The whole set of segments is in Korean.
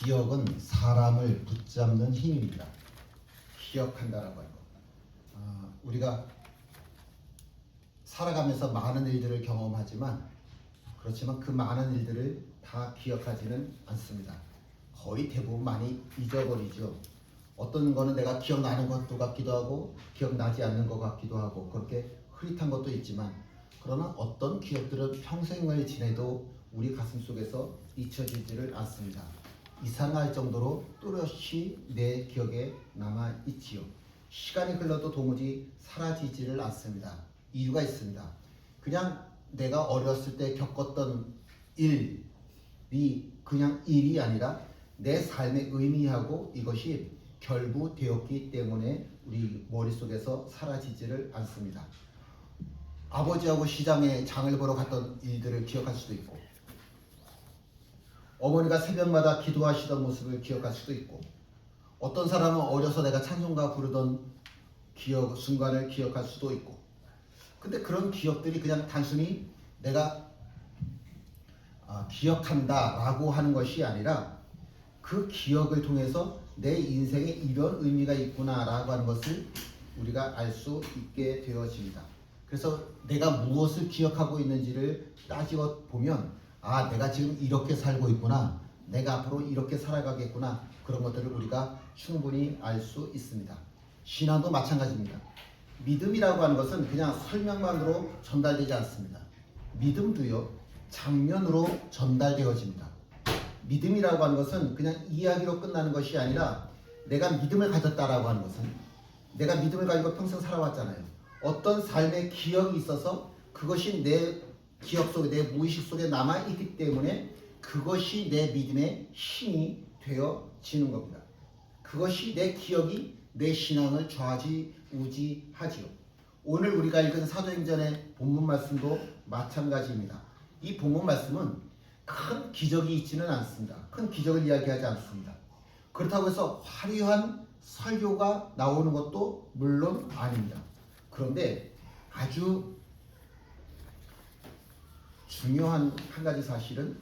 기억은 사람을 붙잡는 힘입니다. 기억한다라고 하는 것. 우리가 살아가면서 많은 일들을 경험하지만 그렇지만 그 많은 일들을 다 기억하지는 않습니다. 거의 대부분 많이 잊어버리죠. 어떤 거는 내가 기억나는 것도 같기도 하고 기억나지 않는 것 같기도 하고 그렇게 흐릿한 것도 있지만 그러나 어떤 기억들은 평생을 지내도 우리 가슴 속에서 잊혀지지를 않습니다. 이상할 정도로 또렷이 내 기억에 남아있지요. 시간이 흘러도 도무지 사라지지를 않습니다. 이유가 있습니다. 그냥 내가 어렸을 때 겪었던 일이 그냥 일이 아니라 내 삶의 의미하고 이것이 결부되었기 때문에 우리 머릿속에서 사라지지를 않습니다. 아버지하고 시장에 장을 보러 갔던 일들을 기억할 수도 있고 어머니가 새벽마다 기도하시던 모습을 기억할 수도 있고 어떤 사람은 어려서 내가 찬송가 부르던 순간을 기억할 수도 있고 근데 그런 기억들이 그냥 단순히 내가 기억한다 라고 하는 것이 아니라 그 기억을 통해서 내 인생에 이런 의미가 있구나 라고 하는 것을 우리가 알 수 있게 되어집니다. 그래서 내가 무엇을 기억하고 있는지를 따지고 보면 내가 지금 이렇게 살고 있구나, 내가 앞으로 이렇게 살아가겠구나, 그런 것들을 우리가 충분히 알 수 있습니다. 신앙도 마찬가지입니다. 믿음이라고 하는 것은 그냥 설명만으로 전달되지 않습니다. 믿음도요, 장면으로 전달되어집니다. 믿음이라고 하는 것은 그냥 이야기로 끝나는 것이 아니라 내가 믿음을 가졌다라고 하는 것은 내가 믿음을 가지고 평생 살아왔잖아요. 어떤 삶의 기억이 있어서 그것이 내 기억 속에 내 무의식 속에 남아있기 때문에 그것이 내 믿음의 힘이 되어지는 겁니다. 그것이 내 기억이 내 신앙을 좌지우지하지요. 오늘 우리가 읽은 사도행전의 본문 말씀도 마찬가지입니다. 이 본문 말씀은 큰 기적이 있지는 않습니다. 큰 기적을 이야기하지 않습니다. 그렇다고 해서 화려한 설교가 나오는 것도 물론 아닙니다. 그런데 아주 중요한 한 가지 사실은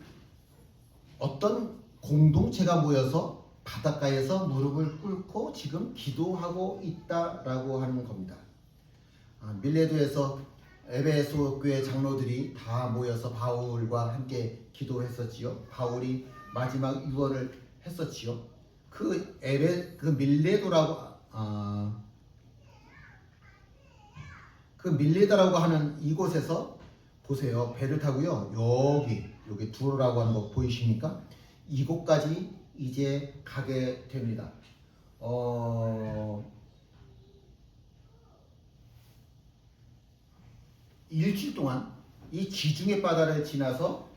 어떤 공동체가 모여서 바닷가에서 무릎을 꿇고 지금 기도하고 있다라고 하는 겁니다. 밀레도에서 에베소 교회 장로들이 다 모여서 바울과 함께 기도했었지요. 바울이 마지막 유언을 했었지요. 그 밀레도라고 하는 이곳에서 보세요. 배를 타고요. 여기 두로라고 하는 거 보이십니까? 이곳까지 이제 가게 됩니다. 일주일 동안 이 지중해 바다를 지나서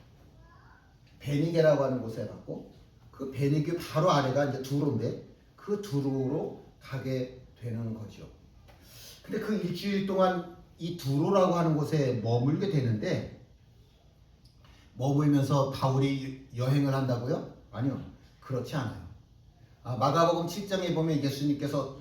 베니게라고 하는 곳에 갔고 그 베니게 바로 아래가 이제 두로인데 그 두로로 가게 되는 거죠. 근데 그 일주일 동안 이 두로라고 하는 곳에 머물게 되는데 머물면서 바울이 여행을 한다고요? 아니요. 그렇지 않아요. 마가복음 7장에 보면 예수님께서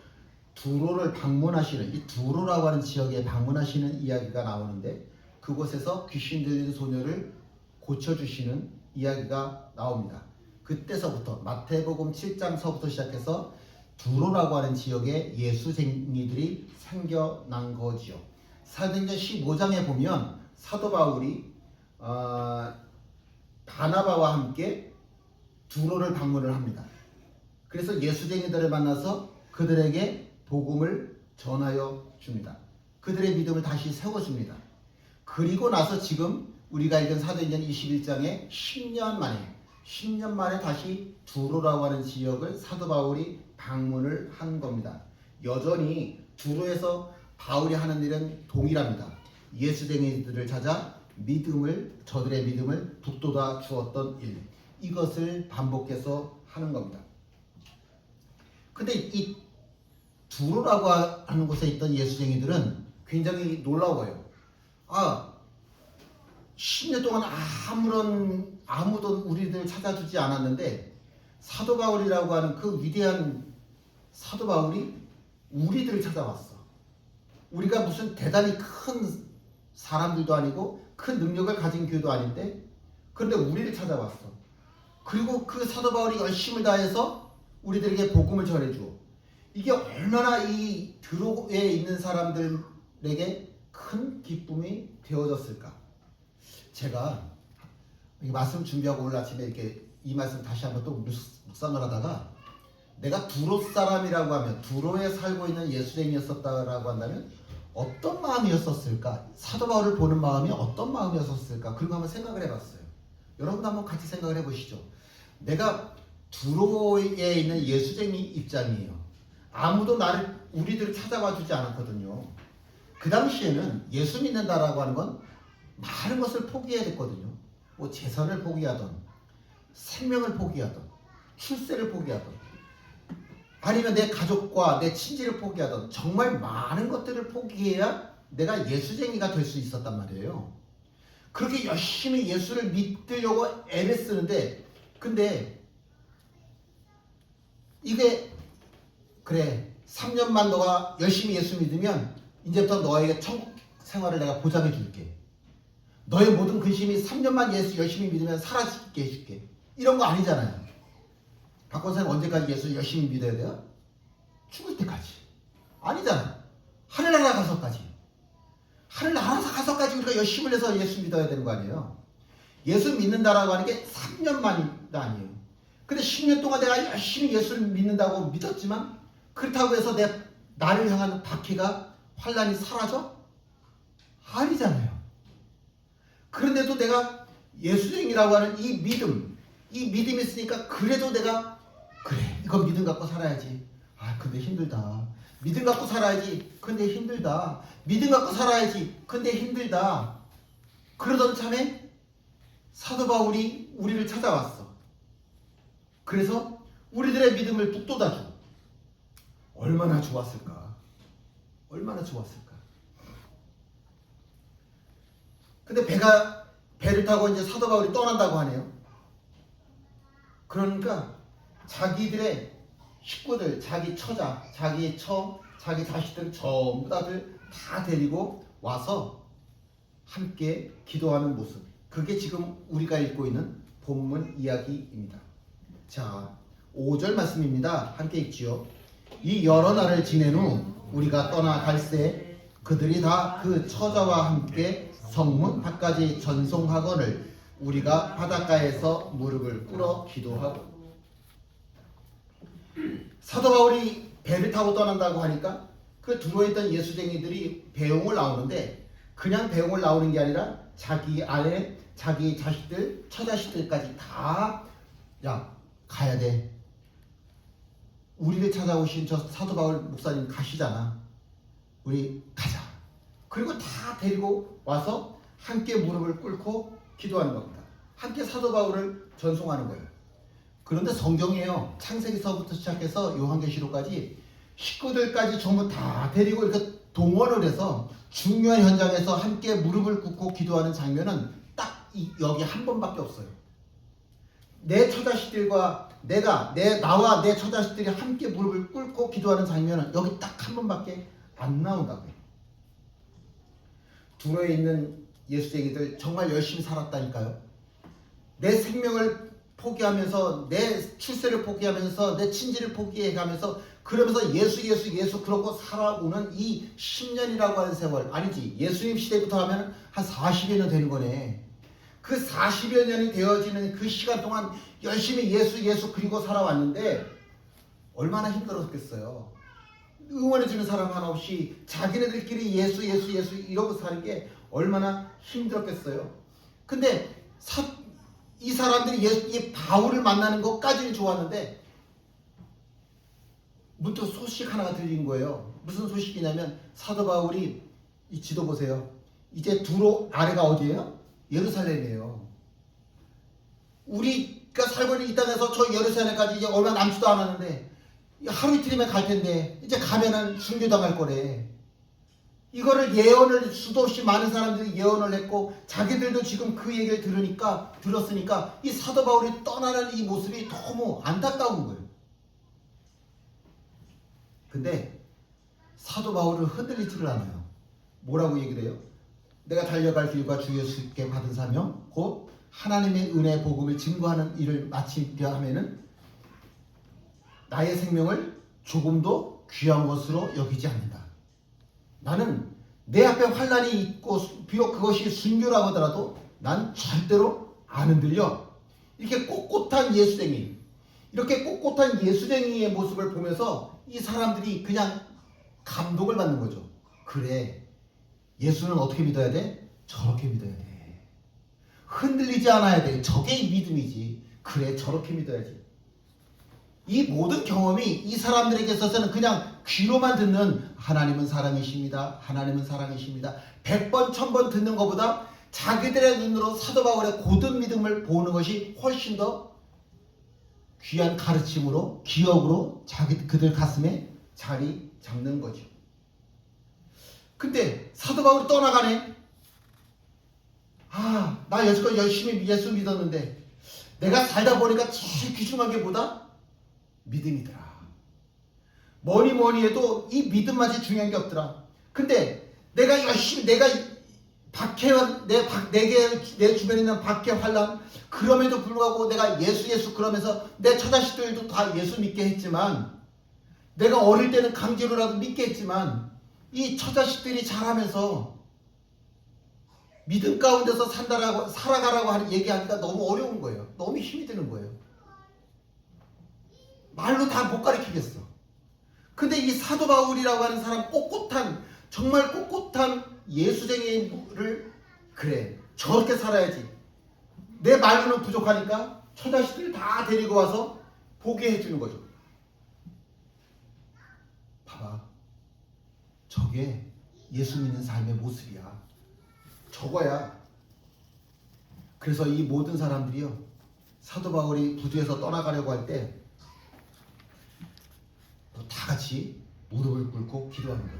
두로를 방문하시는 이 두로라고 하는 지역에 방문하시는 이야기가 나오는데 그곳에서 귀신 들린 소녀를 고쳐주시는 이야기가 나옵니다. 그때서부터 마태복음 7장서부터 시작해서 두로라고 하는 지역에 예수쟁이들이 생겨난 거지요. 사도행전 15장에 보면 사도 바울이 바나바와 함께 두로를 방문을 합니다. 그래서 예수쟁이들을 만나서 그들에게 복음을 전하여 줍니다. 그들의 믿음을 다시 세워줍니다. 그리고 나서 지금 우리가 읽은 사도행전 21장에 10년 만에 다시 두로라고 하는 지역을 사도 바울이 방문을 한 겁니다. 여전히 두로에서 바울이 하는 일은 동일합니다. 예수쟁이들을 찾아 저들의 믿음을 북돋아 주었던 일, 이것을 반복해서 하는 겁니다. 근데 이 두로라고 하는 곳에 있던 예수쟁이들은 굉장히 놀라워요. 10년 동안 아무도 우리를 찾아주지 않았는데 사도 바울이라고 하는 그 위대한 사도 바울이 우리들을 찾아왔어. 우리가 무슨 대단히 큰 사람들도 아니고 큰 능력을 가진 교회도 아닌데 그런데 우리를 찾아왔어. 그리고 그 사도 바울이 열심을 다해서 우리들에게 복음을 전해주어 이게 얼마나 이 드로에 있는 사람들에게 큰 기쁨이 되어졌을까. 제가 이 말씀 준비하고 오늘 아침에 이렇게 이 말씀 다시 한번 또 묵상을 하다가 내가 두로 사람이라고 하면 두로에 살고 있는 예수쟁이였었다라고 한다면 어떤 마음이었었을까? 사도 바울을 보는 마음이 어떤 마음이었었을까? 그리고 한번 생각을 해봤어요. 여러분도 한번 같이 생각을 해보시죠. 내가 두로에 있는 예수쟁이 입장이에요. 아무도 우리들을 찾아와 주지 않았거든요. 그 당시에는 예수 믿는다라고 하는 건 많은 것을 포기해야 됐거든요. 뭐 재산을 포기하던, 생명을 포기하던, 출세를 포기하던, 아니면 내 가족과 내 친지를 포기하던 정말 많은 것들을 포기해야 내가 예수쟁이가 될 수 있었단 말이에요. 그렇게 열심히 예수를 믿으려고 애를 쓰는데 근데 이게 그래 3년만 너가 열심히 예수 믿으면 이제부터 너에게 천국 생활을 내가 보장해 줄게. 너의 모든 근심이 3년만 예수 열심히 믿으면 사라지게 해줄게. 이런 거 아니잖아요. 박권사님 언제까지 예수 열심히 믿어야 돼요? 죽을 때까지. 아니잖아. 하늘나라 가서까지. 하늘나라 가서까지 우리가 열심히 해서 예수 믿어야 되는 거 아니에요. 예수 믿는다라고 하는 게 3년만이 아니에요. 근데 10년 동안 내가 열심히 예수를 믿는다고 믿었지만 그렇다고 해서 나를 향한 박해가 환난이 사라져? 아니잖아요. 그런데도 내가 예수쟁이라고 하는 이 믿음이 있으니까 그래도 내가 그래 이건 믿음 갖고 살아야지. 아 근데 힘들다. 믿음 갖고 살아야지. 근데 힘들다. 믿음 갖고 살아야지. 근데 힘들다. 그러던 참에 사도 바울이 우리를 찾아왔어. 그래서 우리들의 믿음을 북돋아주고 얼마나 좋았을까. 얼마나 좋았을까. 근데 배를 타고 이제 사도 바울이 떠난다고 하네요. 그러니까 자기들의 식구들, 자기 처자, 자기 자식들 전부 다 데리고 와서 함께 기도하는 모습. 그게 지금 우리가 읽고 있는 본문 이야기입니다. 자, 5절 말씀입니다. 함께 읽지요. 이 여러 날을 지낸 후 우리가 떠나 갈새 그들이 다 그 처자와 함께 성문 밖까지 전송하거늘 우리가 바닷가에서 무릎을 꿇어 기도하고. 사도 바울이 배를 타고 떠난다고 하니까 그 들어있던 예수쟁이들이 배웅을 나오는데 그냥 배웅을 나오는 게 아니라 자기 아내, 자기 자식들, 처자식들까지 다 야 가야 돼. 우리를 찾아오신 저 사도 바울 목사님 가시잖아. 우리 가자. 그리고 다 데리고 와서 함께 무릎을 꿇고 기도하는 겁니다. 함께 사도 바울을 전송하는 거예요. 그런데 성경이에요. 창세기서부터 시작해서 요한계시록까지 식구들까지 전부 다 데리고 이렇게 동원을 해서 중요한 현장에서 함께 무릎을 꿇고 기도하는 장면은 딱 여기 한 번밖에 없어요. 내 처자식들과 나와 내 처자식들이 함께 무릎을 꿇고 기도하는 장면은 여기 딱 한 번밖에 안 나온다고요. 두로에 있는 예수쟁이들 정말 열심히 살았다니까요. 내 생명을 포기하면서 내 출세를 포기하면서 내 친지를 포기해가면서 그러면서 예수 그러고 살아오는 이 10년이라고 하는 세월 아니지 예수님 시대부터 하면 한 40여 년 되는 거네. 그 40여 년이 되어지는 그 시간 동안 열심히 예수 그리고 살아왔는데 얼마나 힘들었겠어요. 응원해주는 사람 하나 없이 자기네들끼리 예수 이러고 사는 게 얼마나 힘들었겠어요. 근데 이 사람들이 이 바울을 만나는 것까지는 좋았는데 문득 소식 하나가 들린 거예요. 무슨 소식이냐면 사도 바울이 이 지도 보세요. 이제 두로 아래가 어디예요? 예루살렘이에요. 우리가 살고 있는 이 땅에서 저 예루살렘까지 이제 얼마 남지도 않았는데 하루 이틀이면 갈 텐데 이제 가면은 순교당할 거래. 이거를 예언을 수도 없이 많은 사람들이 예언을 했고 자기들도 지금 그 얘기를 들었으니까 이 사도 바울이 떠나는 이 모습이 너무 안타까운 거예요. 근데 사도 바울은 흔들리지를 않아요. 뭐라고 얘기를 해요? 내가 달려갈 길과 주 예수께 받은 사명 곧 하나님의 은혜 복음을 증거하는 일을 마치려 하면은 나의 생명을 조금도 귀한 것으로 여기지 않는다. 나는 내 앞에 환난이 있고 비록 그것이 순교라고 하더라도 난 절대로 안 흔들려. 이렇게 꼿꼿한 예수쟁이, 이렇게 꼿꼿한 예수쟁이의 모습을 보면서 이 사람들이 그냥 감동을 받는 거죠. 그래, 예수는 어떻게 믿어야 돼? 저렇게 믿어야 돼. 흔들리지 않아야 돼. 저게 믿음이지. 그래, 저렇게 믿어야지. 이 모든 경험이 이 사람들에게 있어서는 그냥 귀로만 듣는 하나님은 사랑이십니다. 하나님은 사랑이십니다. 100번, 1000번 듣는 것보다 자기들의 눈으로 사도 바울의 고든 믿음을 보는 것이 훨씬 더 귀한 가르침으로, 기억으로 그들 가슴에 자리 잡는 거죠. 근데 사도 바울이 떠나가네. 나 여지껏 열심히 예수 믿었는데 내가 살다 보니까 제일 귀중한 게 뭐다? 믿음이더라. 뭐니 해도 이 믿음만이 중요한 게 없더라. 근데 내가 열심히 내 주변에 있는 박해 환난, 그럼에도 불구하고 내가 예수 그러면서 내 처자식들도 다 예수 믿게 했지만, 내가 어릴 때는 강제로라도 믿게 했지만 이 처자식들이 자라면서 믿음 가운데서 살아가라고 얘기하기가 너무 어려운 거예요. 너무 힘이 드는 거예요. 말로 다 못 가르치겠어. 근데 이 사도 바울이라고 하는 사람, 정말 꼿꼿한 예수쟁이를, 그래, 저렇게 살아야지. 내 말로는 부족하니까 처자식들 다 데리고 와서 보게 해주는 거죠. 봐봐, 저게 예수 믿는 삶의 모습이야. 저거야. 그래서 이 모든 사람들이요, 사도 바울이 부두에서 떠나가려고 할 때 다 같이 무릎을 꿇고 기도하는 거예요.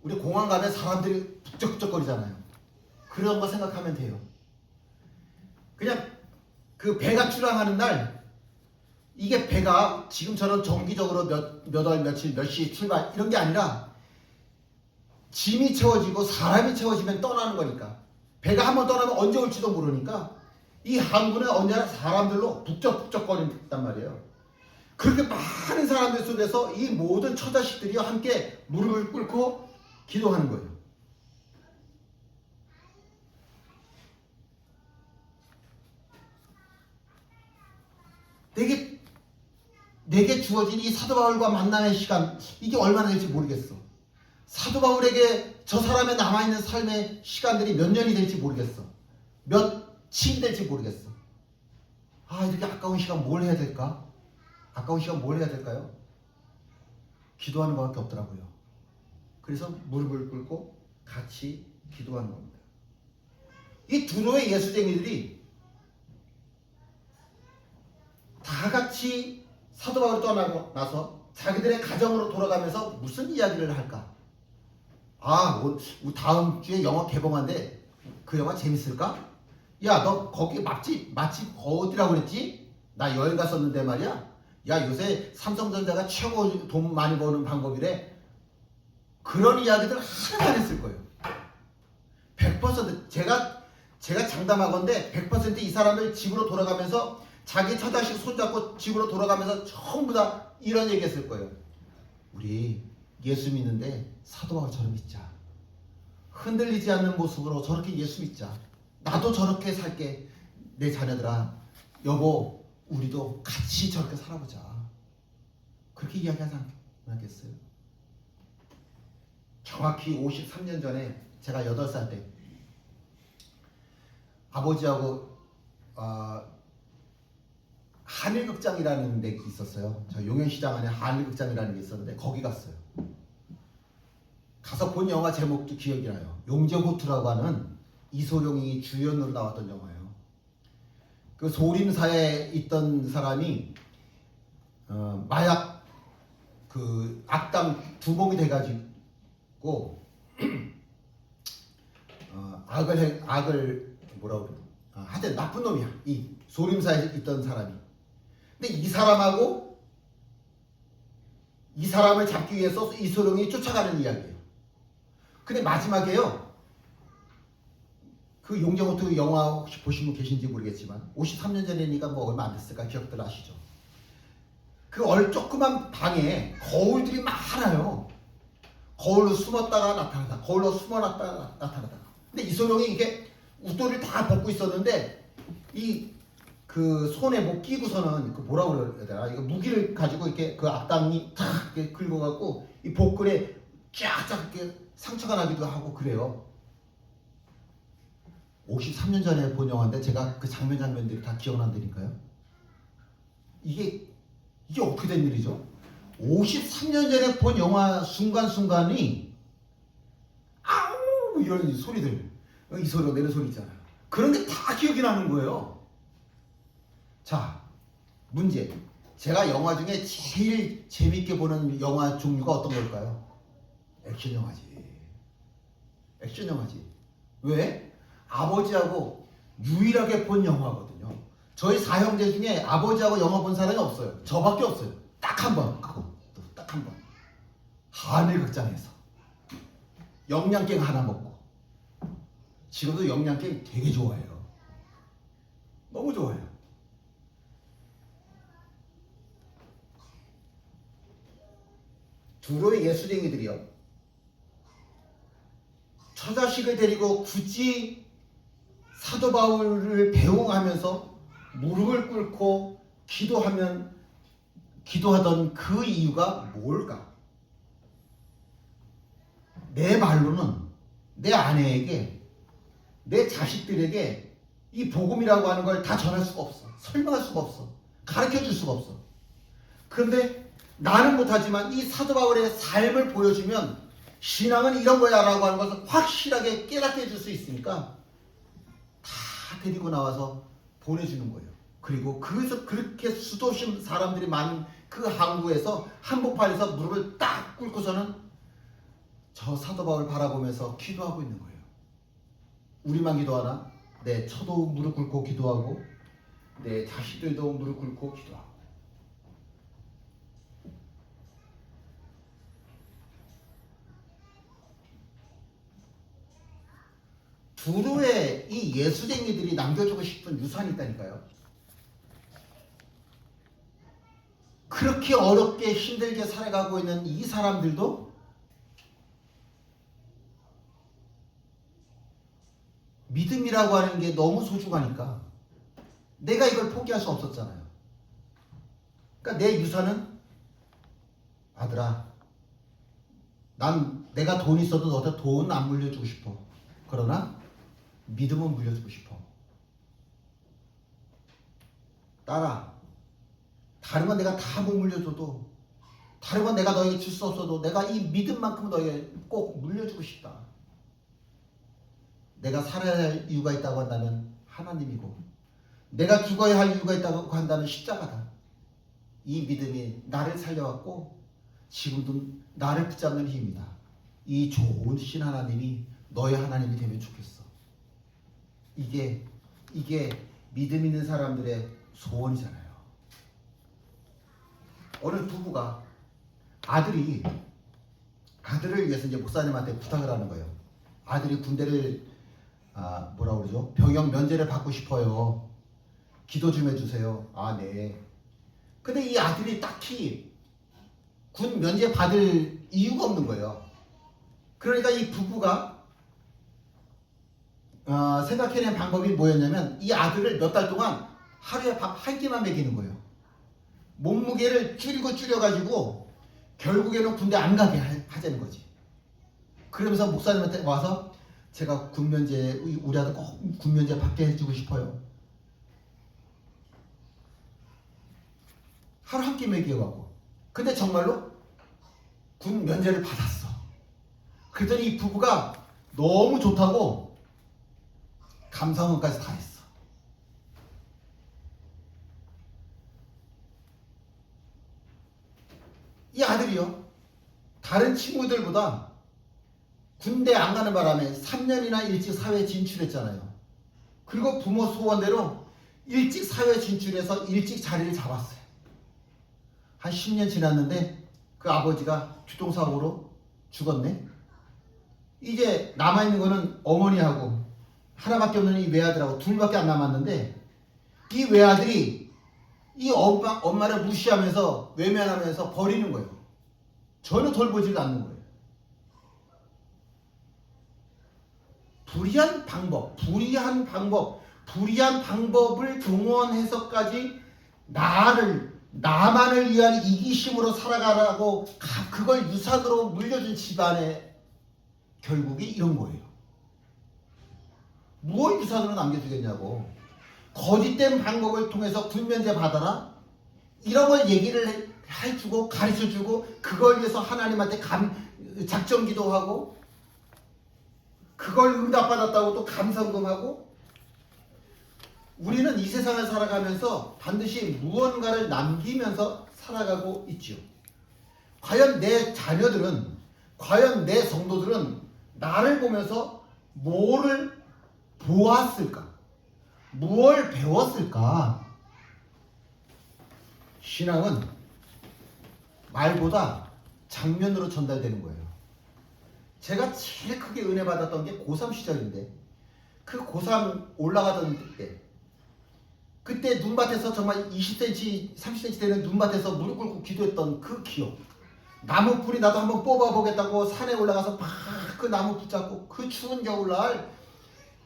우리 공항 가면 사람들이 북적북적거리잖아요. 그런 거 생각하면 돼요. 그냥 그 배가 출항하는 날, 이게 배가 지금처럼 정기적으로 몇 월 며칠 몇 시 출발 이런 게 아니라 짐이 채워지고 사람이 채워지면 떠나는 거니까, 배가 한번 떠나면 언제 올지도 모르니까 이 항구는 언제나 사람들로 북적북적거린단 말이에요. 그렇게 많은 사람들 속에서 이 모든 처자식들이 함께 무릎을 꿇고 기도하는 거예요. 내게 주어진 이 사도 바울과 만남의 시간, 이게 얼마나 될지 모르겠어. 사도 바울에게 저 사람의 남아있는 삶의 시간들이 몇 년이 될지 모르겠어. 며칠 될지 모르겠어. 이렇게 아까운 시간 뭘 해야 될까? 아까운 시간 뭘 해야 될까요? 기도하는 것밖에 없더라고요. 그래서 무릎을 꿇고 같이 기도하는 겁니다. 이 두로의 예수쟁이들이 다 같이 사도 바울이 떠나고 나서 자기들의 가정으로 돌아가면서 무슨 이야기를 할까? 다음 주에 영화 개봉한데 그 영화 재밌을까? 야, 너 거기 맛집 어디라고 그랬지? 나 여행 갔었는데 말이야. 야, 요새 삼성전자가 최고 돈 많이 버는 방법이래. 그런 이야기들 하나도 안 했을 거예요. 100% 제가 장담하건대 100% 이 사람들 집으로 돌아가면서 자기 처자식 손잡고 집으로 돌아가면서 전부 다 이런 얘기 했을 거예요. 우리 예수 믿는데 사도 바울처럼 믿자. 흔들리지 않는 모습으로 저렇게 예수 믿자. 나도 저렇게 살게. 내 자녀들아, 여보, 우리도 같이 저렇게 살아보자. 그렇게 이야기하지 않겠어요? 정확히 53년 전에 제가 8살 때 아버지하고 한일극장이라는 데 있었어요. 저 용현시장 안에 한일극장이라는 게 있었는데 거기 갔어요. 가서 본 영화 제목도 기억이 나요. 용재호투라고 하는 이소룡이 주연으로 나왔던 영화예요. 그 소림사에 있던 사람이 마약 그 악당 두목이 돼가지고 악을 뭐라고 그래? 하여튼 나쁜 놈이야. 이 소림사에 있던 사람이. 근데 이 사람하고 이 사람을 잡기 위해서 이소룡이 쫓아가는 이야기예요. 근데 마지막에요, 그 용정호투 영화 혹시 보신 분 계신지 모르겠지만 53년 전이니까 뭐 얼마 안 됐을까 기억들 아시죠? 그 조그만 방에 거울들이 많아요. 거울로 숨었다가 나타나다, 거울로 숨어났다가 나타나다. 근데 이소룡이 이게 웃도를 다 벗고 있었는데 이 그 손에 뭐 끼고서는 그 뭐라 그래야 되나, 이거 무기를 가지고 이렇게 그 악당이 탁 이렇게 긁어갖고 이 복근에 쫙쫙 이렇게 상처가 나기도 하고 그래요. 53년 전에 본 영화인데 제가 그 장면들이 다 기억난다니까요. 이게 어떻게 된 일이죠? 53년 전에 본 영화 순간순간이 아우 이런 소리들, 이 소리가 내는 소리 있잖아요. 그런 게 다 기억이 나는 거예요. 자, 문제. 제가 영화 중에 제일 재밌게 보는 영화 종류가 어떤 걸까요? 액션 영화지. 액션 영화지. 왜? 아버지하고 유일하게 본 영화거든요. 저희 사형제 중에 아버지하고 영화 본 사람이 없어요. 저밖에 없어요. 딱 한 번. 그거 딱 한 번. 하늘극장에서 영양갱 하나 먹고. 지금도 영양갱 되게 좋아해요. 너무 좋아해요. 두로의 예수쟁이들이요, 처자식을 데리고 굳이 사도 바울을 배웅하면서 무릎을 꿇고 기도하던 그 이유가 뭘까? 내 말로는 내 아내에게, 내 자식들에게 이 복음이라고 하는 걸 다 전할 수가 없어. 설명할 수가 없어. 가르쳐 줄 수가 없어. 그런데 나는 못하지만 이 사도 바울의 삶을 보여주면 신앙은 이런 거야 라고 하는 것을 확실하게 깨닫게 해줄 수 있으니까 다 데리고 나와서 보내주는 거예요. 그리고 그래서 그렇게 수도심 사람들이 많은 그 항구에서 한복판에서 무릎을 딱 꿇고서는 저 사도 바울 바라보면서 기도하고 있는 거예요. 우리만 기도하나? 네, 저도 무릎 꿇고 기도하고 내 자식들도 무릎 꿇고 기도하고. 두루의 이 예수쟁이들이 남겨주고 싶은 유산이 있다니까요. 그렇게 어렵게 힘들게 살아가고 있는 이 사람들도 믿음이라고 하는 게 너무 소중하니까 내가 이걸 포기할 수 없었잖아요. 그러니까 내 유산은, 아들아, 내가 돈 있어도 너한테 돈 안 물려주고 싶어. 그러나 믿음은 물려주고 싶어. 딸아, 다른 건 내가 다 못 물려줘도, 다른 건 내가 너에게 줄 수 없어도 내가 이 믿음만큼 너에게 꼭 물려주고 싶다. 내가 살아야 할 이유가 있다고 한다면 하나님이고, 내가 죽어야 할 이유가 있다고 한다면 십자가다. 이 믿음이 나를 살려왔고 지금도 나를 붙잡는 힘이다. 이 좋은 신 하나님이 너의 하나님이 되면 좋겠어. 이게 믿음 있는 사람들의 소원이잖아요. 어느 부부가 아들을 위해서 이제 목사님한테 부탁을 하는 거예요. 아들이 군대를 뭐라고 그러죠? 병역 면제를 받고 싶어요. 기도 좀 해주세요. 아, 네. 근데 이 아들이 딱히 군 면제 받을 이유가 없는 거예요. 그러니까 이 부부가 생각해낸 방법이 뭐였냐면 이 아들을 몇 달 동안 하루에 밥 한 끼만 먹이는 거예요. 몸무게를 줄여가지고 결국에는 군대 안 가게 하자는 거지. 그러면서 목사님한테 와서 제가 군면제, 우리 아들 꼭 군면제 받게 해주고 싶어요. 하루 한 끼 먹여가고. 근데 정말로 군 면제를 받았어. 그랬더니 이 부부가 너무 좋다고 감사원까지 다 했어. 이 아들이요, 다른 친구들보다 군대 안 가는 바람에 3년이나 일찍 사회에 진출했잖아요. 그리고 부모 소원대로 일찍 사회에 진출해서 일찍 자리를 잡았어요. 한 10년 지났는데 그 아버지가 교통사고로 죽었네. 이제 남아있는 거는 어머니하고 하나밖에 없는 이 외아들하고 둘밖에 안 남았는데 이 외아들이 이 엄마를 무시하면서 외면하면서 버리는 거예요. 전혀 돌보지도 않는 거예요. 불의한 방법을 동원해서까지 나만을 위한 이기심으로 살아가라고 그걸 유산으로 물려준 집안의 결국이 이런 거예요. 무엇 유산으로 남겨주겠냐고. 거짓된 방법을 통해서 군면제 받아라. 이런 걸 얘기를 해주고 가르쳐주고 그걸 위해서 하나님한테 작정기도 하고 그걸 응답받았다고 또 감성금하고. 우리는 이 세상을 살아가면서 반드시 무언가를 남기면서 살아가고 있죠. 과연 내 자녀들은, 과연 내 성도들은 나를 보면서 뭐를 보았을까? 무엇을 배웠을까? 신앙은 말보다 장면으로 전달되는 거예요. 제가 제일 크게 은혜 받았던 게 고3 시절인데, 그 고3 올라가던 때, 그때 눈밭에서 정말 20cm, 30cm 되는 눈밭에서 무릎 꿇고 기도했던 그 기억. 나무 뿌리 나도 한번 뽑아보겠다고 산에 올라가서 막 그 나무 붙잡고 그 추운 겨울날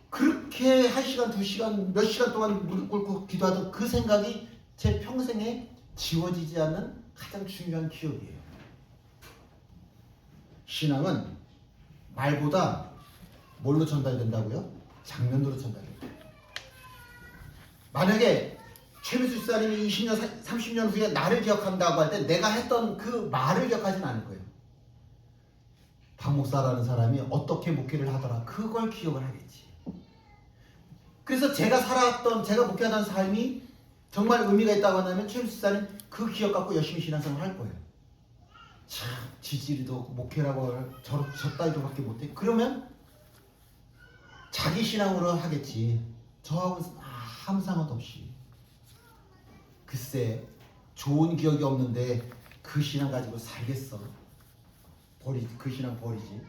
그렇게 1시간, 2시간, 몇 시간 동안 무릎 꿇고 기도하던 그 생각이 제 평생에 지워지지 않는 가장 중요한 기억이에요. 신앙은 말보다 뭘로 전달된다고요? 장면으로 전달된다. 만약에 최민수 집사님이 20년, 30년 후에 나를 기억한다고 할 때 내가 했던 그 말을 기억하지는 않을 거예요. 박 목사라는 사람이 어떻게 목회를 하더라, 그걸 기억을 하겠지. 그래서 제가 목회하던 삶이 정말 의미가 있다고 한다면 최민수 집사님 그 기억 갖고 열심히 신앙생활 할 거예요. 참 지지리도 목회라고 저따위로밖에 못해. 그러면 자기 신앙으로 하겠지. 저하고는 아무 상관 없이. 글쎄 좋은 기억이 없는데 그 신앙 가지고 살겠어. 그 신앙 버리지.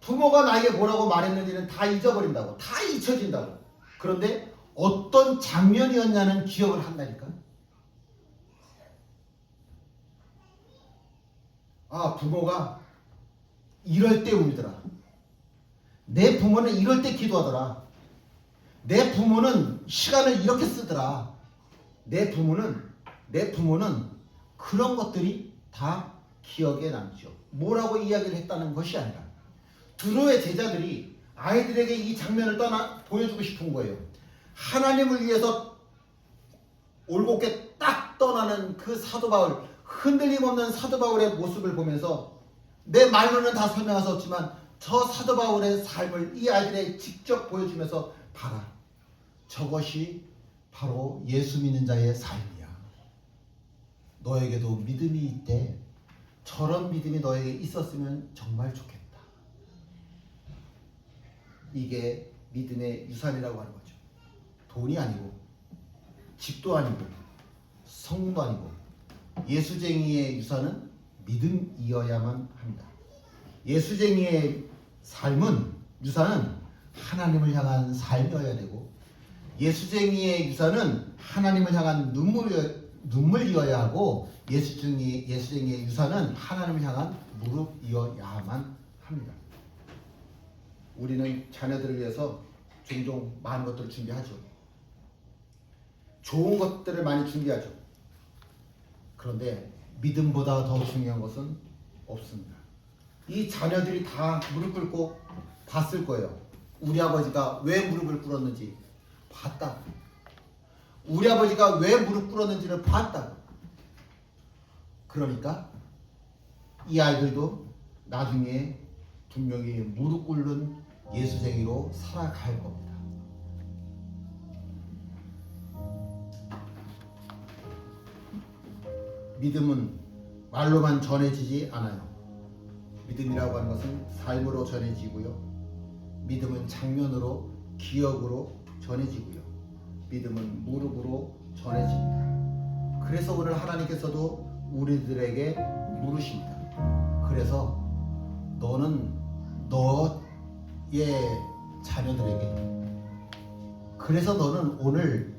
부모가 나에게 뭐라고 말했는지는 다 잊어버린다고. 다 잊혀진다고. 그런데 어떤 장면이었냐는 기억을 한다니까. 부모가 이럴 때 울더라. 내 부모는 이럴 때 기도하더라. 내 부모는 시간을 이렇게 쓰더라. 내 부모는 그런 것들이 다 기억에 남죠. 뭐라고 이야기를 했다는 것이 아니라 두로의 제자들이 아이들에게 이 장면을 보여주고 싶은 거예요. 하나님을 위해서 올곧게 딱 떠나는 그 사도 바울, 흔들림 없는 사도 바울의 모습을 보면서 내 말로는 다 설명할 수 없지만 저 사도 바울의 삶을 이 아이들에게 직접 보여주면서 봐라. 저것이 바로 예수 믿는 자의 삶이야. 너에게도 믿음이 있대. 저런 믿음이 너에게 있었으면 정말 좋겠다. 이게 믿음의 유산이라고 하는 거죠. 돈이 아니고 집도 아니고 성도 아니고 예수쟁이의 유산은 믿음이어야만 합니다. 예수쟁이의 유산은 하나님을 향한 삶이어야 되고 예수쟁이의 유산은 하나님을 향한 눈물이어야 하고 예수쟁이의 유산은 하나님을 향한 무릎이어야만 합니다. 우리는 자녀들을 위해서 종종 많은 것들을 준비하죠. 좋은 것들을 많이 준비하죠. 그런데 믿음보다 더 중요한 것은 없습니다. 이 자녀들이 다 무릎 꿇고 봤을 거예요. 우리 아버지가 왜 무릎을 꿇었는지 봤다고. 우리 아버지가 왜 무릎 꿇었는지를 봤다고. 그러니까 이 아이들도 나중에 분명히 무릎 꿇는 예수쟁이로 살아갈 겁니다. 믿음은 말로만 전해지지 않아요. 믿음이라고 하는 것은 삶으로 전해지고요. 믿음은 장면으로, 기억으로 전해지고요. 믿음은 무릎으로 전해집니다. 그래서 오늘 하나님께서도 우리들에게 물으십니다. 그래서 너는 너의 자녀들에게. 그래서 너는 오늘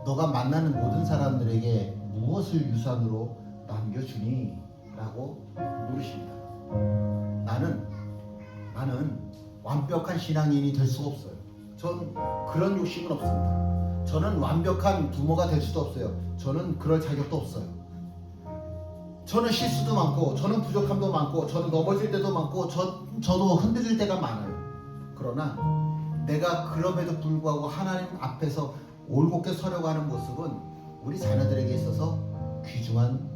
너가 만나는 모든 사람들에게 무엇을 유산으로 남겨주니? 라고 물으십니다. 나는 완벽한 신앙인이 될 수가 없어요. 전 그런 욕심은 없습니다. 저는 완벽한 부모가 될 수도 없어요. 저는 그럴 자격도 없어요. 저는 실수도 많고, 저는 부족함도 많고, 저는 넘어질 때도 많고, 저도 흔들릴 때가 많아요. 그러나 내가 그럼에도 불구하고 하나님 앞에서 올곧게 서려고 하는 모습은 우리 자녀들에게 있어서 귀중한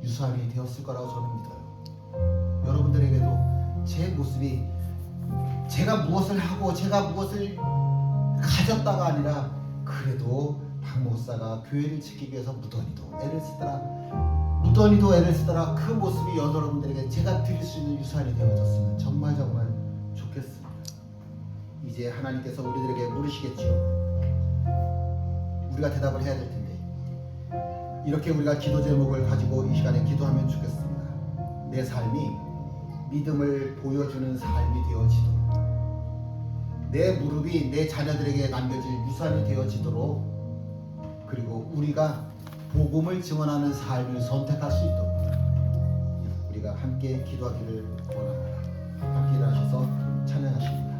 유산이 되었을 거라고 저는 믿어요. 여러분들에게도 제 모습이 제가 무엇을 하고 제가 무엇을 가졌다가 아니라 그래도 박 목사가 교회를 지키기 위해서 무던히도 애를 쓰더라 그 모습이 여러분들에게 제가 드릴 수 있는 유산이 되어졌으면 정말 좋겠습니다. 이제 하나님께서 우리들에게 물으시겠죠. 우리가 대답을 해야 될 텐데 이렇게 우리가 기도 제목을 가지고 이 시간에 기도하면 좋겠습니다. 내 삶이 믿음을 보여주는 삶이 되어지도록, 내 무릎이 내 자녀들에게 남겨질 유산이 되어지도록, 그리고 우리가 복음을 증언하는 삶을 선택할 수 있도록 우리가 함께 기도하기를 원합니다. 함께 일어나셔서 찬양하십니다.